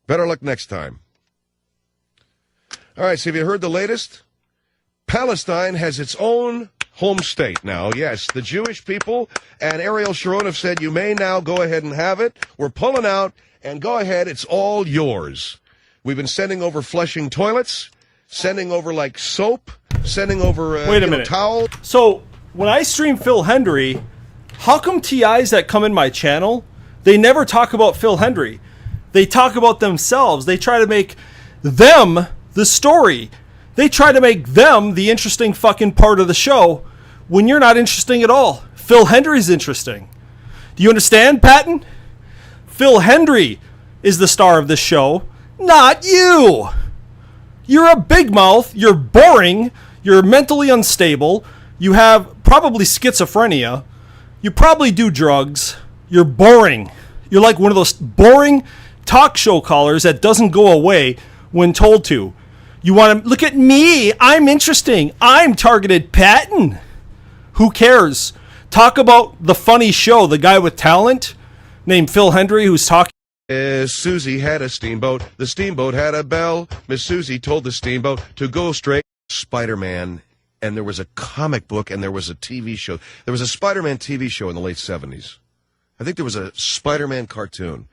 Better luck next time. All right, so have you heard the latest? Palestine has its own home state now. Yes, the Jewish people and Ariel Sharon have said you may now go ahead and have it. We're pulling out, and go ahead, it's all yours. We've been sending over flushing toilets, sending over, like, soap, sending over Wait a minute. Towel. So, when I stream Phil Hendry, how come TIs that come in my channel, they never talk about Phil Hendry? They talk about themselves. They try to make them the story. They try to make them the interesting fucking part of the show when you're not interesting at all. Phil Hendry's interesting. Do you understand, Patton? Phil Hendry is the star of this show, not you. You're a big mouth. You're boring. You're mentally unstable. You have probably schizophrenia. You probably do drugs. You're boring. You're like one of those boring talk show callers that doesn't go away when told to. You want to look at me. I'm interesting. I'm targeted Patton. Who cares? Talk about the funny show, the guy with talent named Phil Hendry who's talking. Susie had a steamboat. The steamboat had a bell. Miss Susie told the steamboat to go straight. Spider-Man, and there was a comic book, and there was a TV show. There was a Spider-Man TV show in the late 70s. I think there was a Spider-Man cartoon.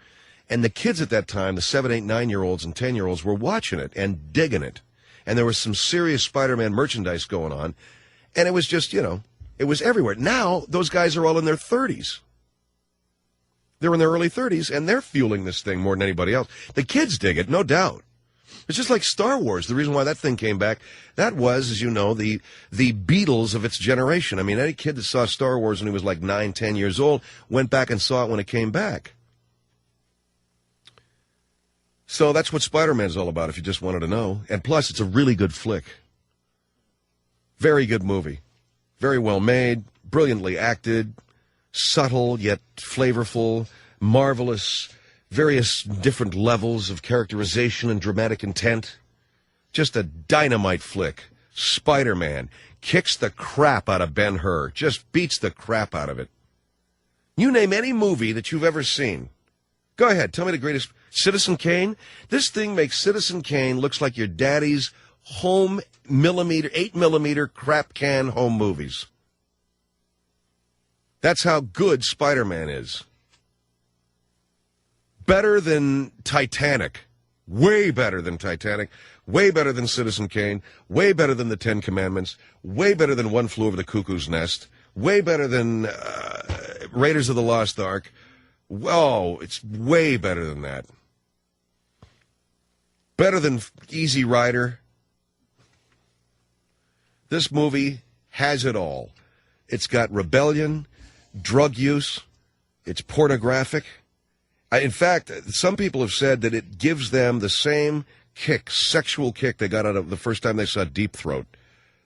And the kids at that time, the 7, 8, 9-year-olds and 10-year-olds, were watching it and digging it. And there was some serious Spider-Man merchandise going on. And it was just, it was everywhere. Now, those guys are all in their 30s. They're in their early 30s, and they're fueling this thing more than anybody else. The kids dig it, no doubt. It's just like Star Wars. The reason why that thing came back, that was, as you know, the Beatles of its generation. I mean, any kid that saw Star Wars when he was like 9, 10 years old went back and saw it when it came back. So that's what Spider-Man's all about, if you just wanted to know. And plus, it's a really good flick. Very good movie. Very well made, brilliantly acted, subtle yet flavorful, marvelous, various different levels of characterization and dramatic intent. Just a dynamite flick. Spider-Man kicks the crap out of Ben-Hur. Just beats the crap out of it. You name any movie that you've ever seen. Go ahead, tell me the greatest. Citizen Kane? This thing makes Citizen Kane looks like your daddy's home 8mm crap can home movies. That's how good Spider-Man is. Better than Titanic. Way better than Titanic. Way better than Citizen Kane. Way better than the Ten Commandments. Way better than One Flew Over the Cuckoo's Nest. Way better than Raiders of the Lost Ark. Oh, it's way better than that. Better than Easy Rider. This movie has it all. It's got rebellion, drug use, it's pornographic. In fact, some people have said that it gives them the same kick, sexual kick they got out of the first time they saw Deep Throat.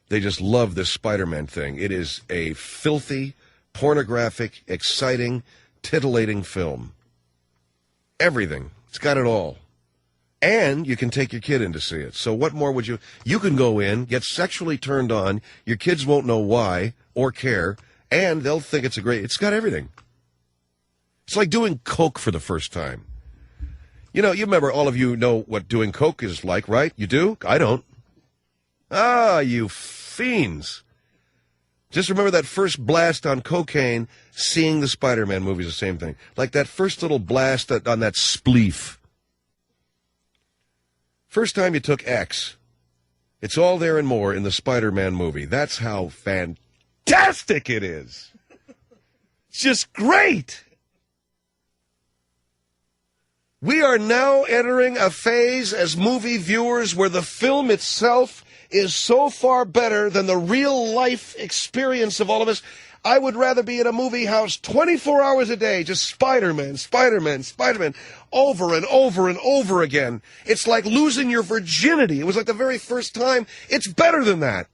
They just love this Spider-Man thing. It is a filthy, pornographic, exciting, titillating film. Everything. It's got it all. And you can take your kid in to see it. So what more would you... You can go in, get sexually turned on, your kids won't know why or care, and they'll think it's a great... It's got everything. It's like doing coke for the first time. You remember, all of you know what doing coke is like, right? You do? I don't. Ah, you fiends. Just remember that first blast on cocaine, seeing the Spider-Man movies, the same thing. Like that first little blast on that spleef. First time you took X. It's all there and more in the Spider-Man movie. That's how fantastic it is. It's just great. We are now entering a phase as movie viewers where the film itself is so far better than the real-life experience of all of us. I would rather be in a movie house 24 hours a day, just Spider-Man, Spider-Man, Spider-Man, over and over and over again. It's like losing your virginity. It was like the very first time. It's better than that.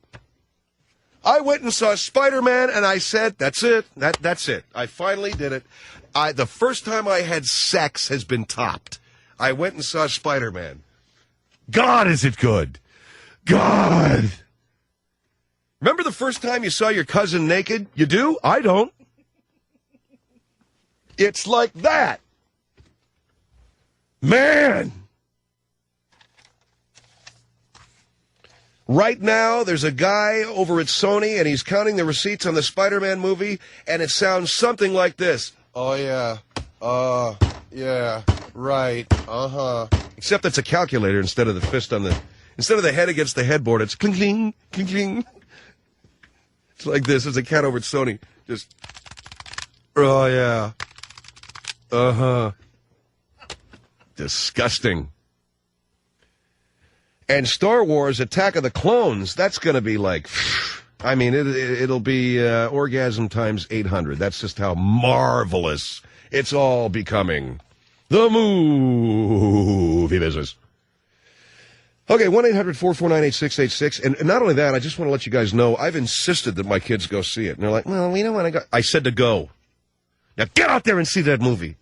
I went and saw Spider-Man, and I said, that's it. That's it. I finally did it. The first time I had sex has been topped. I went and saw Spider-Man. God, is it good. God. Remember the first time you saw your cousin naked? You do? I don't. It's like that. Man, Right now, there's a guy over at Sony, and he's counting the receipts on the Spider-Man movie, and it sounds something like this. Oh, yeah. Yeah. Right. Uh-huh. Except it's a calculator instead of the fist on the... Instead of the head against the headboard, it's cling, cling, cling, cling. It's like this. There's a cat over at Sony. Just... Oh, yeah. Uh-huh. Disgusting. And Star Wars Attack of the Clones, that's going to be like, I mean, it'll be orgasm times 800. That's just how marvelous it's all becoming. The movie business. Okay, 1-800-449-8686. And not only that, I just want to let you guys know, I've insisted that my kids go see it. And they're like, well, we don't want to go. I said to go. Now get out there and see that movie.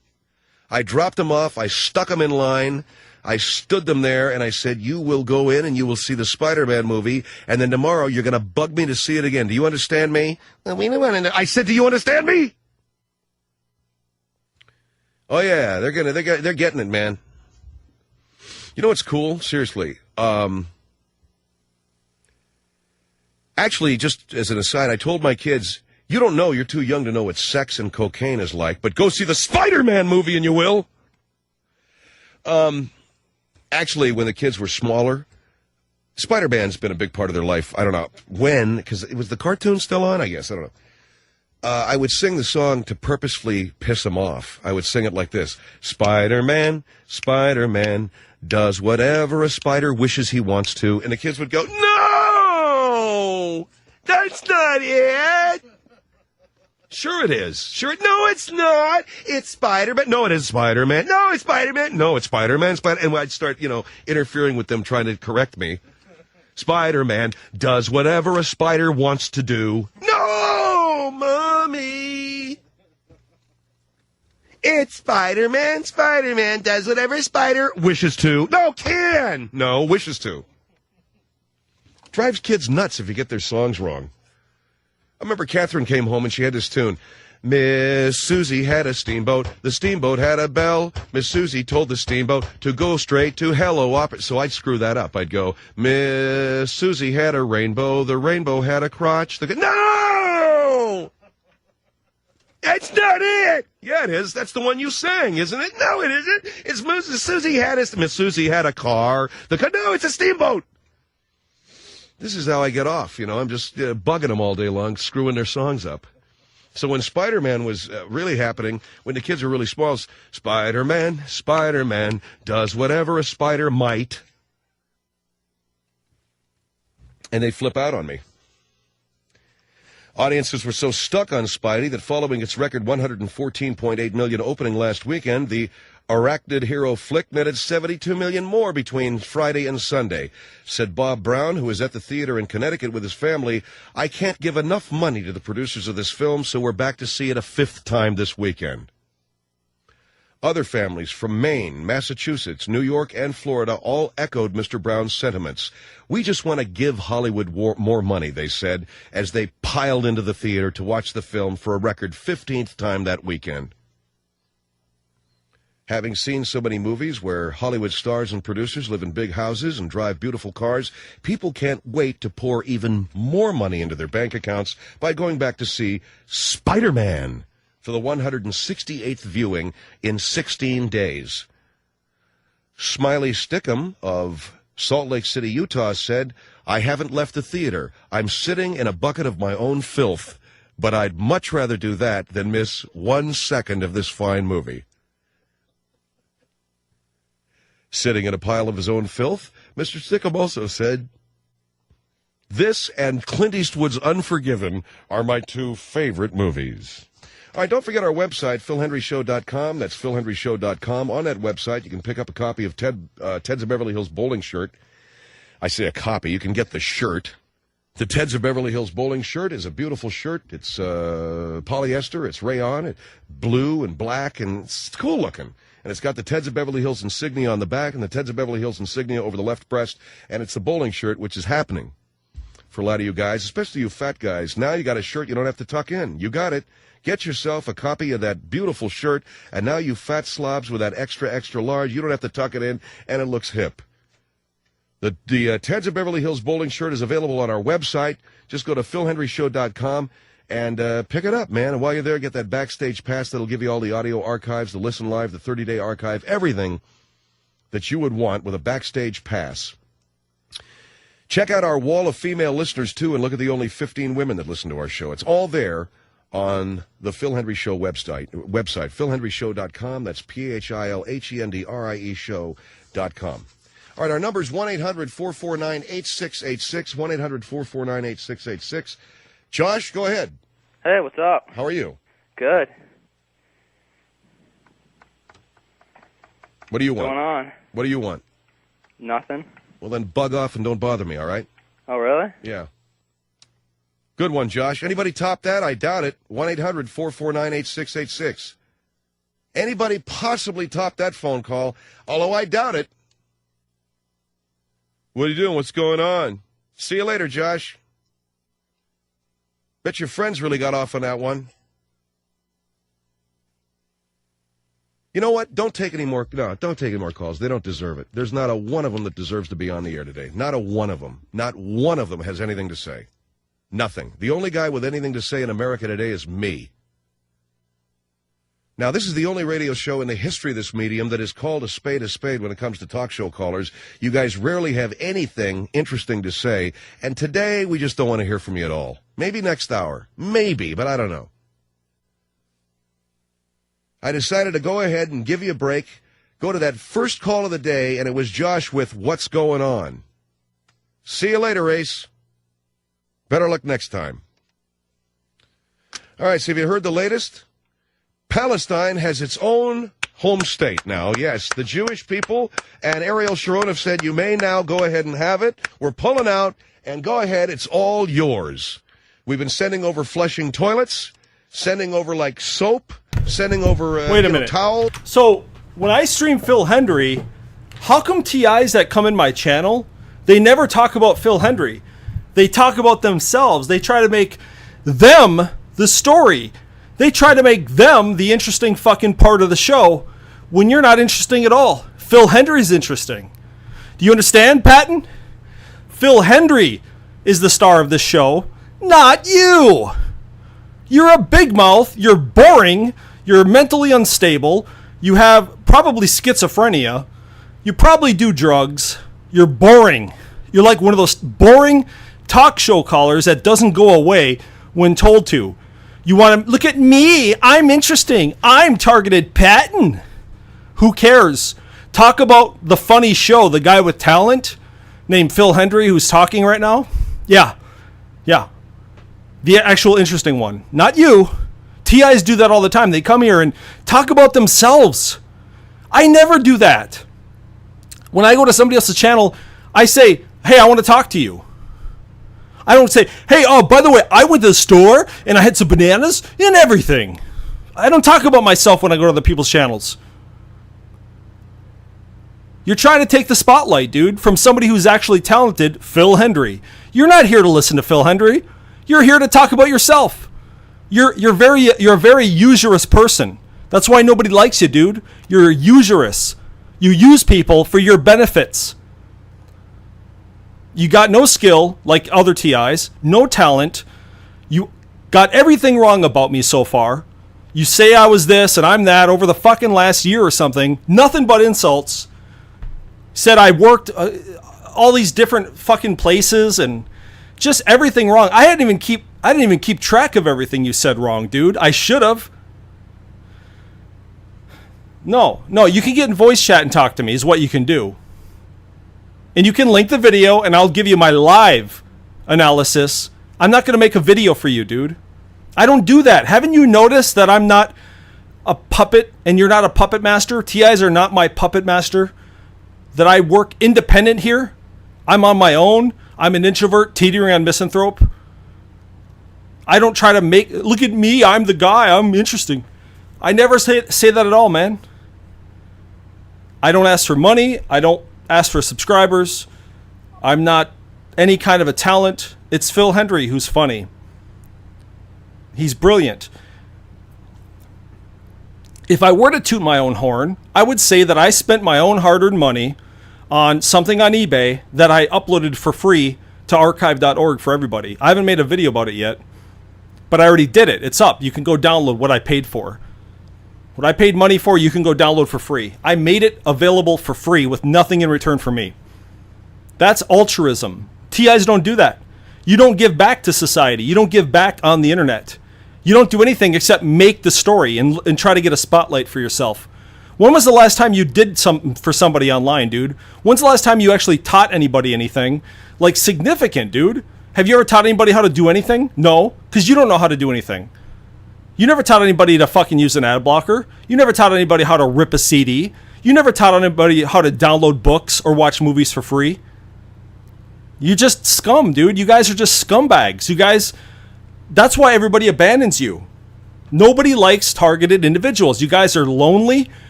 I dropped them off. I stuck them in line. I stood them there, and I said, you will go in and you will see the Spider-Man movie, and then tomorrow you're going to bug me to see it again. Do you understand me? Well, we don't want to. I said, do you understand me? Oh, yeah, they're getting it, man. You know what's cool? Seriously. Actually, just as an aside, I told my kids, you don't know, you're too young to know what sex and cocaine is like, but go see the Spider-Man movie and you will. Actually, when the kids were smaller, Spider-Man's been a big part of their life. I don't know when, because was the cartoon still on? I guess. I don't know. I would sing the song to purposefully piss them off. I would sing it like this. Spider-Man, Spider-Man, does whatever a spider wishes he wants to. And the kids would go, no! That's not it! Sure it is. Sure. No, it's not. It's Spider-Man. No, it is Spider-Man. No, it's Spider-Man. No, it's Spider-Man. And I'd start, interfering with them, trying to correct me. Spider-Man does whatever a spider wants to do. No, Mommy. It's Spider-Man. Spider-Man does whatever a spider wishes to. No, can. No, wishes to. Drives kids nuts if you get their songs wrong. I remember Catherine came home and she had this tune. Miss Susie had a steamboat. The steamboat had a bell. Miss Susie told the steamboat to go straight to Hello Opera. So I'd screw that up. I'd go, Miss Susie had a rainbow. The rainbow had a crotch. No! That's not it! Yeah, it is. That's the one you sang, isn't it? No, it isn't. It's Miss Susie had a... Miss Susie had a car. No, it's a steamboat. This is how I get off, I'm just bugging them all day long, screwing their songs up. So when Spider-Man was really happening, when the kids were really small, Spider-Man, Spider-Man does whatever a spider might. And they flip out on me. Audiences were so stuck on Spidey that following its record $114.8 million opening last weekend, the arachnid hero flick netted $72 million more between Friday and Sunday. Said Bob Brown, who is at the theater in Connecticut with his family, I can't give enough money to the producers of this film, so we're back to see it a fifth time this weekend. Other families from Maine, Massachusetts, New York, and Florida all echoed Mr. Brown's sentiments. We just want to give Hollywood more money, they said, as they piled into the theater to watch the film for a record 15th time that weekend. Having seen so many movies where Hollywood stars and producers live in big houses and drive beautiful cars, people can't wait to pour even more money into their bank accounts by going back to see Spider-Man for the 168th viewing in 16 days. Smiley Stickum of Salt Lake City, Utah said, I haven't left the theater. I'm sitting in a bucket of my own filth, but I'd much rather do that than miss 1 second of this fine movie. Sitting in a pile of his own filth, Mr. Stickum also said, this and Clint Eastwood's Unforgiven are my two favorite movies. All right, don't forget our website, philhenryshow.com. That's philhenryshow.com. On that website, you can pick up a copy of Ted's of Beverly Hills Bowling shirt. I say a copy. You can get the shirt. The Ted's of Beverly Hills Bowling shirt is a beautiful shirt. It's polyester. It's rayon. It's blue and black, and it's cool looking. And it's got the Ted's of Beverly Hills insignia on the back and the Ted's of Beverly Hills insignia over the left breast. And it's the bowling shirt, which is happening for a lot of you guys, especially you fat guys. Now you got a shirt you don't have to tuck in. You got it. Get yourself a copy of that beautiful shirt, and now you fat slobs with that extra, extra large, you don't have to tuck it in, and it looks hip. The Ted's of Beverly Hills bowling shirt is available on our website. Just go to philhendryshow.com and pick it up, man. And while you're there, get that backstage pass that'll give you all the audio archives, the listen live, the 30-day archive, everything that you would want with a backstage pass. Check out our wall of female listeners, too, and look at the only 15 women that listen to our show. It's all there on the Phil Hendrie Show website, philhendryshow.com. That's PHILHENDRIE show.com. All right, our number is 1-800-449-8686, 1-800-449-8686. Josh, go ahead. Hey, what's up? How are you? Good. What do you want? What's going on? What do you want? Nothing. Well, then bug off and don't bother me, all right? Oh, really? Yeah. Good one, Josh. Anybody top that? I doubt it. 1-800-449-8686. Anybody possibly top that phone call, although I doubt it. What are you doing? What's going on? See you later, Josh. Bet your friends really got off on that one. You know what? Don't take any more calls. They don't deserve it. There's not a one of them that deserves to be on the air today. Not a one of them. Not one of them has anything to say. Nothing. The only guy with anything to say in America today is me. Now, this is the only radio show in the history of this medium that is called a spade when it comes to talk show callers. You guys rarely have anything interesting to say, and today we just don't want to hear from you at all. Maybe next hour. Maybe, but I don't know. I decided to go ahead and give you a break, go to that first call of the day, and it was Josh with What's Going On. See you later, Ace. Better luck next time. All right, so have you heard the latest? Palestine has its own home state now. Yes, the Jewish people and Ariel Sharon have said you may now go ahead and have it. We're pulling out, and go ahead, it's all yours. We've been sending over flushing toilets, sending over, like, soap, sending over Wait a minute. towel. So, when I stream Phil Hendrie, how come TIs that come in my channel, they never talk about Phil Hendrie? They talk about themselves. They try to make them the story. They try to make them the interesting fucking part of the show when you're not interesting at all. Phil Hendrie's interesting. Do you understand, Patton? Phil Hendrie is the star of this show, not you. You're a big mouth. You're boring. You're mentally unstable. You have probably schizophrenia. You probably do drugs. You're boring. You're like one of those boring talk show callers that doesn't go away when told to. You want to look at me. I'm interesting. I'm targeted Patton. Who cares? Talk about the funny show, the guy with talent named Phil Hendrie who's talking right now. Yeah. The actual interesting one. Not you. TIs do that all the time. They come here and talk about themselves. I never do that. When I go to somebody else's channel, I say, hey, I want to talk to you. I don't say, hey, oh, by the way, I went to the store and I had some bananas and everything. I don't talk about myself when I go to other people's channels. You're trying to take the spotlight, dude, from somebody who's actually talented, Phil Hendrie. You're not here to listen to Phil Hendrie. You're here to talk about yourself. You're a very usurious person. That's why nobody likes you, dude. You're usurious. You use people for your benefits. You got no skill like other TIs, no talent. You got everything wrong about me so far. You say I was this and I'm that over the fucking last year or something. Nothing but insults. Said I worked all these different fucking places and just everything wrong. I didn't even keep track of everything you said wrong, dude. I should have. No, you can get in voice chat and talk to me is what you can do. And you can link the video, and I'll give you my live analysis. I'm not going to make a video for you, dude. I don't do that. Haven't you noticed that I'm not a puppet, and you're not a puppet master? TIs are not my puppet master. That I work independent here. I'm on my own. I'm an introvert teetering on misanthrope. I don't try to look at me, I'm the guy, I'm interesting. I never say that at all, man. I don't ask for money. I don't ask for subscribers. I'm not any kind of a talent. It's Phil Hendrie who's funny. He's brilliant. If I were to toot my own horn, I would say that I spent my own hard-earned money on something on eBay that I uploaded for free to archive.org for everybody. I haven't made a video about it yet, but I already did it. It's up. You can go download what I paid for. What I paid money for, you can go download for free. I made it available for free with nothing in return for me. That's altruism. TIs don't do that. You don't give back to society. You don't give back on the internet. You don't do anything except make the story and try to get a spotlight for yourself. When was the last time you did something for somebody online, dude? When's the last time you actually taught anybody anything? Like, significant, dude. Have you ever taught anybody how to do anything? No, because you don't know how to do anything. You never taught anybody to fucking use an ad blocker. You never taught anybody how to rip a CD. You never taught anybody how to download books or watch movies for free. You just scum, dude. You guys are just scumbags. You guys, that's why everybody abandons you. Nobody likes targeted individuals. You guys are lonely.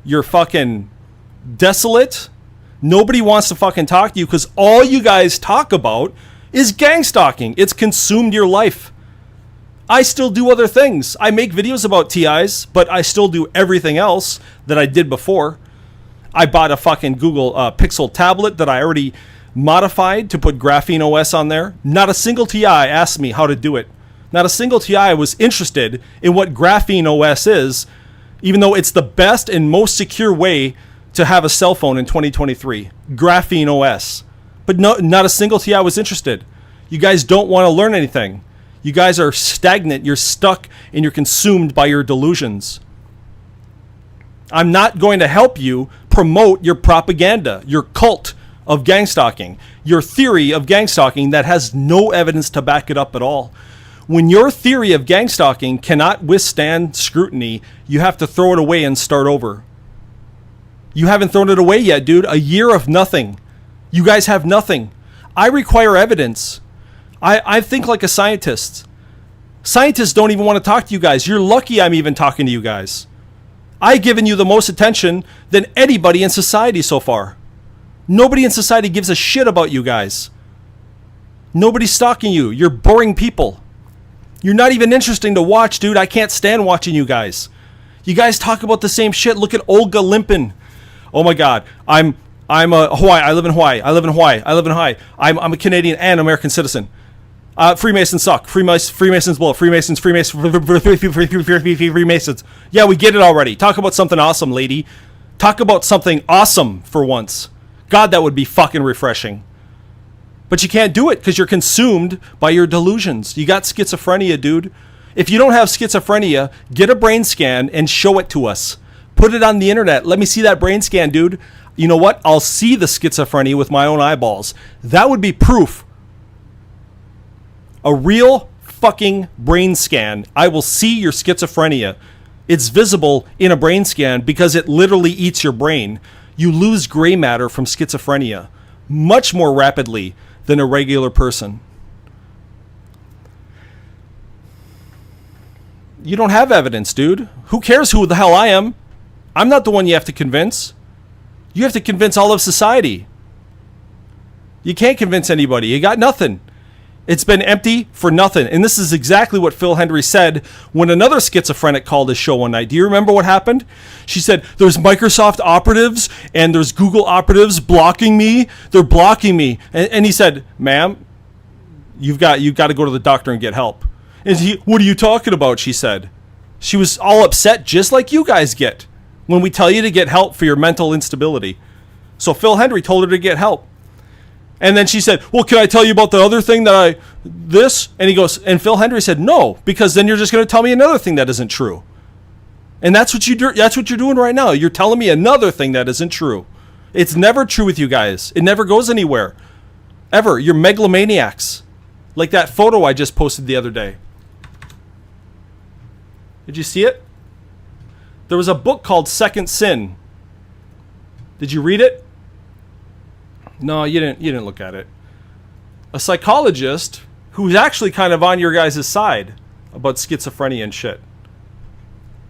You're fucking desolate. Nobody wants to fucking talk to you because all you guys talk about is gang stalking. It's consumed your life. I still do other things. I make videos about TIs, but I still do everything else that I did before. I bought a fucking Google Pixel tablet that I already modified to put Graphene OS on there. Not a single TI asked me how to do it. Not a single TI was interested in what Graphene OS is, even though it's the best and most secure way to have a cell phone in 2023. Graphene OS. But no, not a single TI was interested. You guys don't want to learn anything. You guys are stagnant. You're stuck and you're consumed by your delusions. I'm not going to help you promote your propaganda, your cult of gang stalking, your theory of gang stalking that has no evidence to back it up at all. When your theory of gang stalking cannot withstand scrutiny, you have to throw it away and start over. You haven't thrown it away yet, dude. A year of nothing. You guys have nothing. I require evidence. I think like a scientist. Scientists don't even want to talk to you guys. You're lucky I'm even talking to you guys. I've given you the most attention than anybody in society so far. Nobody in society gives a shit about you guys. Nobody's stalking you. You're boring people. You're not even interesting to watch, dude. I can't stand watching you guys. You guys talk about the same shit. Look at Olga Limpin. Oh my God. I'm a Hawaii. I live in Hawaii. I live in Hawaii. I live in Hawaii. I'm a Canadian and American citizen. Freemasons suck. Freemasons blow. Freemasons. Yeah, we get it already. Talk about something awesome, lady. Talk about something awesome for once. God, that would be fucking refreshing. But you can't do it because you're consumed by your delusions. You got schizophrenia, dude. If you don't have schizophrenia, get a brain scan and show it to us. Put it on the internet. Let me see that brain scan, dude. You know what? I'll see the schizophrenia with my own eyeballs. That would be proof. A real fucking brain scan. I will see your schizophrenia. It's visible in a brain scan because it literally eats your brain. You lose gray matter from schizophrenia much more rapidly than a regular person. You don't have evidence, dude. Who cares who the hell I am? I'm not the one you have to convince. You have to convince all of society. You can't convince anybody. You got nothing. It's been empty for nothing. And this is exactly what Phil Hendry said when another schizophrenic called his show one night. Do you remember what happened? She said, there's Microsoft operatives and there's Google operatives blocking me. They're blocking me. And he said, ma'am, you've got to go to the doctor and get help. And what are you talking about? She said. She was all upset just like you guys get when we tell you to get help for your mental instability. So Phil Hendry told her to get help. And then she said, well, can I tell you about the other thing that this? And he goes, and Phil Hendry said, no, because then you're just going to tell me another thing that isn't true. And that's what you do. That's what you're doing right now. You're telling me another thing that isn't true. It's never true with you guys. It never goes anywhere. Ever. You're megalomaniacs. Like that photo I just posted the other day. Did you see it? There was a book called Second Sin. Did you read it? No, you didn't look at it. A psychologist who's actually kind of on your guys' side about schizophrenia and shit.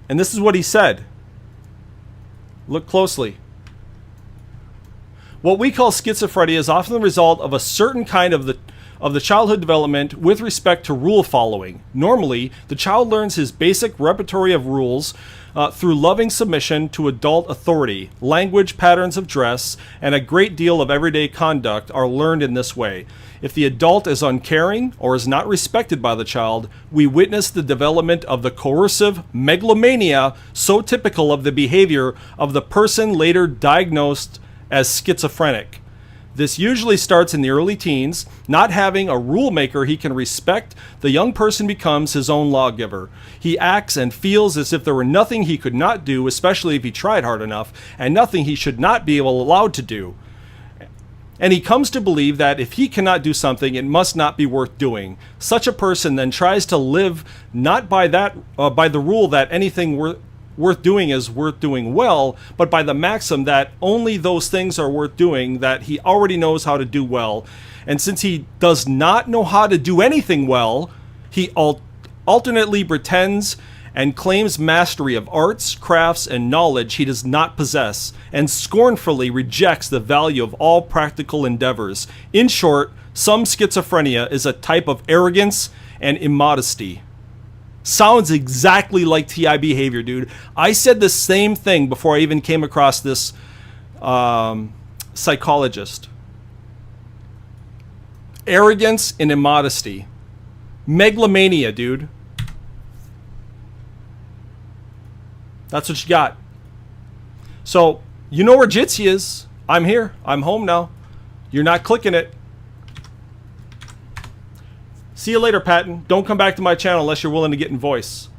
And this is what he said. Look closely. What we call schizophrenia is often the result of a certain kind of the childhood development with respect to rule following. Normally, the child learns his basic repertoire of rules through loving submission to adult authority. Language, patterns of dress, and a great deal of everyday conduct are learned in this way. If the adult is uncaring or is not respected by the child, we witness the development of the coercive megalomania so typical of the behavior of the person later diagnosed as schizophrenic. This usually starts in the early teens. Not having a rule maker he can respect, the young person becomes his own lawgiver. He acts and feels as if there were nothing he could not do, especially if he tried hard enough, and nothing he should not be allowed to do. And he comes to believe that if he cannot do something, it must not be worth doing. Such a person then tries to live not by the rule that anything worth doing is worth doing well, but by the maxim that only those things are worth doing that he already knows how to do well. And since he does not know how to do anything well, he alternately pretends and claims mastery of arts, crafts, and knowledge he does not possess, and scornfully rejects the value of all practical endeavors. In short, some schizophrenia is a type of arrogance and immodesty. Sounds exactly like TI behavior, dude. I said the same thing before I even came across this psychologist. Arrogance and immodesty. Megalomania, dude. That's what you got. So, you know where Jitsi is. I'm here. I'm home now. You're not clicking it. See you later, Patton. Don't come back to my channel unless you're willing to get in voice.